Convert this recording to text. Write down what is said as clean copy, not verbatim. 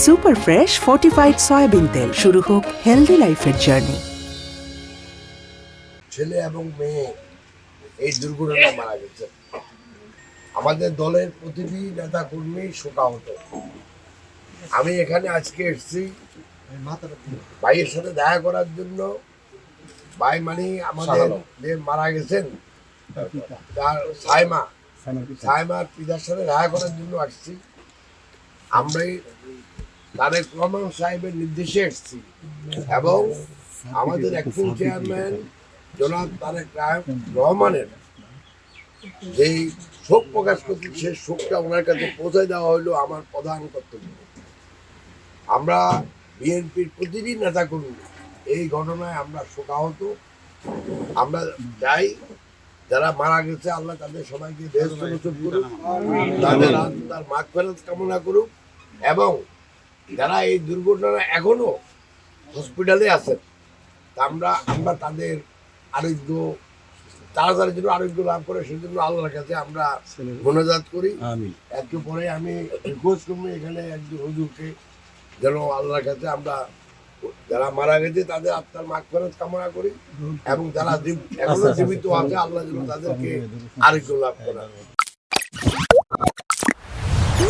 Super fresh fortified soybean তেল। শুরু হোক হেলদি লাইফের জার্নি। ছেলে এবং মেয়ে এই দুর্ঘটনায় মারা গেছে। আমাদের দলের প্রতিটি নেতা কর্মী শোকাহত। আমি এখানে আজকে এসেছি ভাইয়ের সাথে দেখা করার জন্য। ভাই মানে আমাদের যে মারা গেছেন তার সাইমার পিতার সাথে দেখা করার জন্য আসছি। আমরাই তারেক রহমান সাহেবের নির্দেশে এসেছি এবং আমাদের অ্যাক্টিং চেয়ারম্যান জনাব তারেক রহমানের যেই শোক প্রকাশ করছি সেই শোকটা ওনার কাছে পৌঁছে দেওয়া হলো আমার প্রধান কর্তব্য। আমরা বিএনপির প্রতিটি নেতাকর্মী এই ঘটনায় আমরা শোকাহত। আমরা চাই যারা মারা গেছে আল্লাহ তাদের সবাইকে বেহেশত নসিব করুক, তাদের আত্মার মাগফিরাত কামনা করুক এবং যারা এই দুর্ঘটনায় এখনো হসপিটালে আছেন আমরা তাদের আরোগ্য তাড়াতাড়ি জন্য আরোগ্য লাভ করে সেজন্য আল্লাহর কাছে আমরা মোনাজাত করি। একটু পরে আমি রিকোয়েস্ট করবো এখানে একজন হুজুরকে যেন আল্লাহর কাছে আমরা যারা মারা গেছে তাদের আত্মার মাগফিরাত কামনা করি এবং যারা এখনো জীবিত আছে আল্লাহ যেন তাদেরকে আরোগ্য লাভ করা।